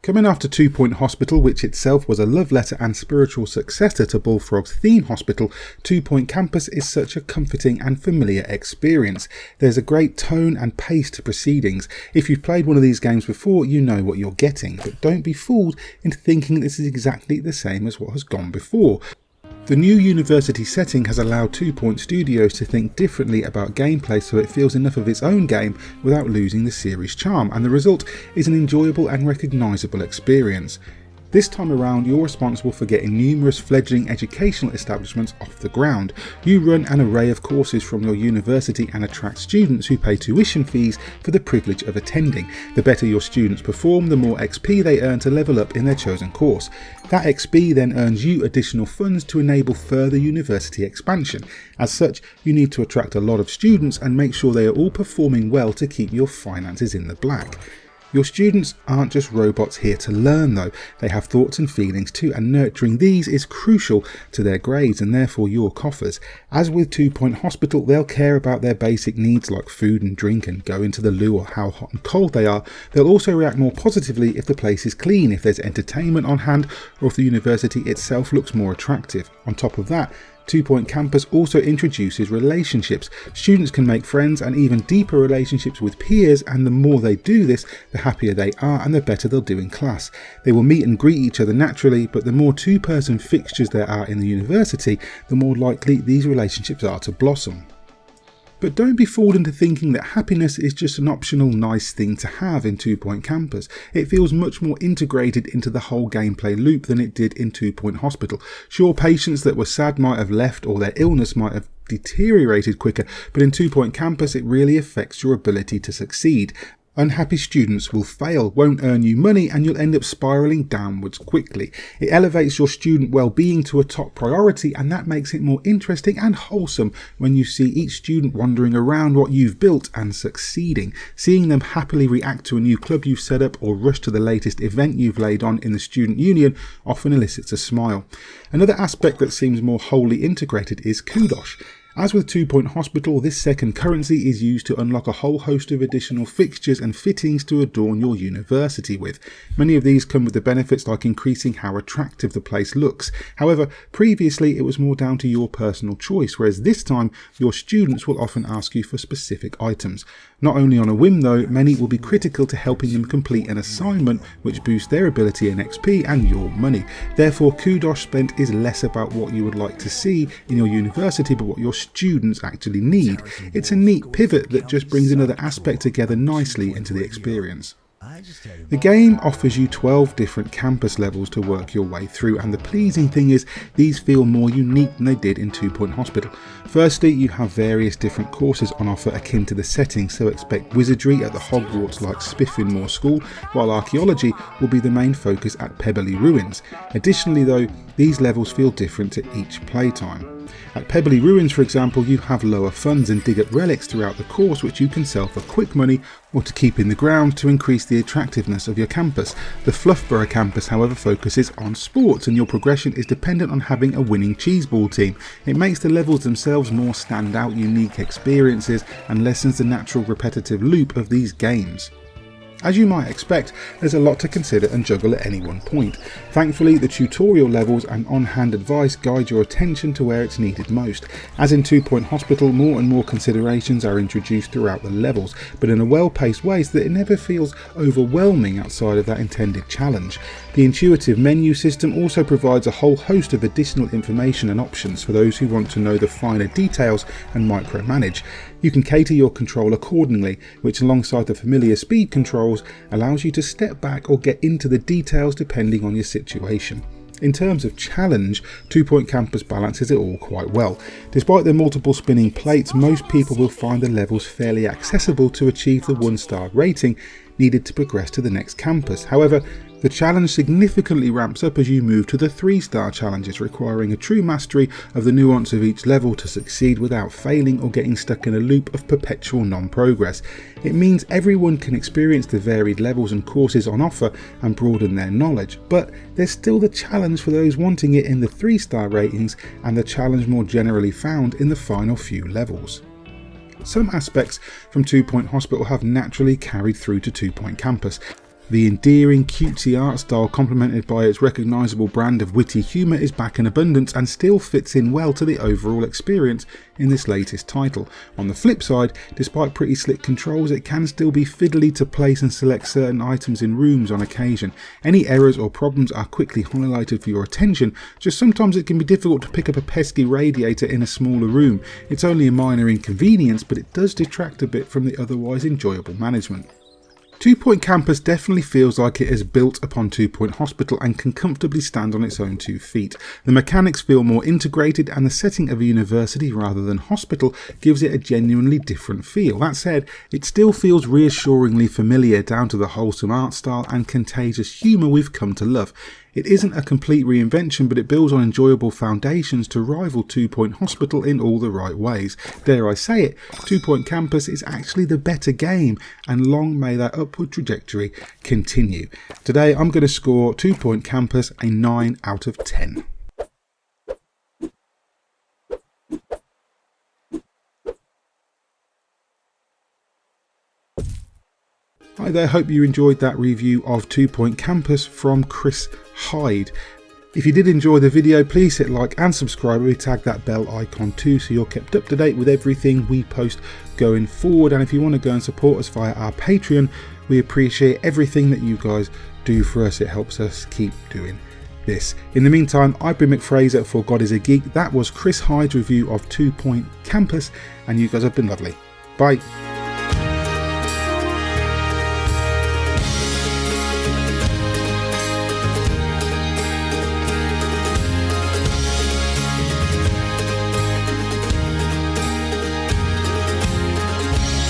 Coming after 2 Point Hospital, which itself was a love letter and spiritual successor to Bullfrog's theme hospital, 2 Point Campus is such a comforting and familiar experience. There's a great tone and pace to proceedings. If you've played one of these games before, you know what you're getting, but don't be fooled into thinking this is exactly the same as what has gone before. The new university setting has allowed 2 Point Studios to think differently about gameplay so it feels enough of its own game without losing the series' charm, and the result is an enjoyable and recognisable experience. This time around, you're responsible for getting numerous fledgling educational establishments off the ground. You run an array of courses from your university and attract students who pay tuition fees for the privilege of attending. The better your students perform, the more XP they earn to level up in their chosen course. That XP then earns you additional funds to enable further university expansion. As such, you need to attract a lot of students and make sure they are all performing well to keep your finances in the black. Your students aren't just robots here to learn though, they have thoughts and feelings too, and nurturing these is crucial to their grades and therefore your coffers. As with 2 Point Hospital, they'll care about their basic needs like food and drink and go into the loo or how hot and cold they are. They'll also react more positively if the place is clean, if there's entertainment on hand, or if the university itself looks more attractive. On top of that, 2 Point Campus also introduces relationships. Students can make friends and even deeper relationships with peers, and the more they do this, the happier they are and the better they'll do in class. They will meet and greet each other naturally, but the more two-person fixtures there are in the university, the more likely these relationships are to blossom. But don't be fooled into thinking that happiness is just an optional nice thing to have in 2 Point Campus. It feels much more integrated into the whole gameplay loop than it did in 2 Point Hospital. Sure, patients that were sad might have left or their illness might have deteriorated quicker, but in 2 Point Campus it really affects your ability to succeed. Unhappy students will fail, won't earn you money, and you'll end up spiralling downwards quickly. It elevates your student well-being to a top priority, and that makes it more interesting and wholesome when you see each student wandering around what you've built and succeeding. Seeing them happily react to a new club you've set up or rush to the latest event you've laid on in the student union often elicits a smile. Another aspect that seems more wholly integrated is kudos. As with 2 Point Hospital, this second currency is used to unlock a whole host of additional fixtures and fittings to adorn your university with. Many of these come with the benefits like increasing how attractive the place looks. However, previously it was more down to your personal choice, whereas this time your students will often ask you for specific items. Not only on a whim though, many will be critical to helping them complete an assignment which boosts their ability and XP and your money. Therefore, kudos spent is less about what you would like to see in your university but what your students actually need. It's a neat pivot that just brings another aspect together nicely into the experience. The game offers you 12 different campus levels to work your way through, and the pleasing thing is these feel more unique than they did in 2 Point Hospital. Firstly, you have various different courses on offer akin to the setting, so expect wizardry at the Hogwarts-like Spiffenmore School, while archaeology will be the main focus at Pebbly Ruins. Additionally though, these levels feel different to each playtime. At Pebbly Ruins, for example, you have lower funds and dig up relics throughout the course which you can sell for quick money or to keep in the ground to increase the attractiveness of your campus. The Fluffborough campus, however, focuses on sports, and your progression is dependent on having a winning cheeseball team. It makes the levels themselves more standout, unique experiences and lessens the natural repetitive loop of these games. As you might expect, there's a lot to consider and juggle at any one point. Thankfully, the tutorial levels and on-hand advice guide your attention to where it's needed most. As in 2 Point Hospital, more and more considerations are introduced throughout the levels, but in a well-paced way so that it never feels overwhelming outside of that intended challenge. The intuitive menu system also provides a whole host of additional information and options for those who want to know the finer details and micromanage. You can cater your control accordingly, which alongside the familiar speed controls allows you to step back or get into the details depending on your situation. In terms of challenge, 2 Point Campus balances it all quite well. Despite the multiple spinning plates, most people will find the levels fairly accessible to achieve the 1-star rating needed to progress to the next campus. However, the challenge significantly ramps up as you move to the 3-star challenges, requiring a true mastery of the nuance of each level to succeed without failing or getting stuck in a loop of perpetual non-progress. It means everyone can experience the varied levels and courses on offer and broaden their knowledge, but there's still the challenge for those wanting it in the 3-star ratings and the challenge more generally found in the final few levels. Some aspects from 2 Point Hospital have naturally carried through to 2 Point Campus. The endearing, cutesy art style complemented by its recognisable brand of witty humour is back in abundance and still fits in well to the overall experience in this latest title. On the flip side, despite pretty slick controls, it can still be fiddly to place and select certain items in rooms on occasion. Any errors or problems are quickly highlighted for your attention, just sometimes it can be difficult to pick up a pesky radiator in a smaller room. It's only a minor inconvenience, but it does detract a bit from the otherwise enjoyable management. 2 Point Campus definitely feels like it is built upon 2 Point Hospital and can comfortably stand on its own 2 feet. The mechanics feel more integrated and the setting of a university rather than hospital gives it a genuinely different feel. That said, it still feels reassuringly familiar down to the wholesome art style and contagious humour we've come to love. It isn't a complete reinvention, but it builds on enjoyable foundations to rival 2 Point Hospital in all the right ways. Dare I say it, 2 Point Campus is actually the better game, and long may that upward trajectory continue. Today I'm going to score 2 Point Campus a 9 out of 10. Hi there, hope you enjoyed that review of 2 Point Campus from Chris Hyde. If you did enjoy the video, please hit like and subscribe. We tag that bell icon too so you're kept up to date with everything we post going forward. And if you want to go and support us via our Patreon, we appreciate everything that you guys do for us. It helps us keep doing this. In the meantime, I've been McFraser for God is a Geek. That was Chris Hyde's review of 2 Point Campus, and you guys have been lovely. Bye.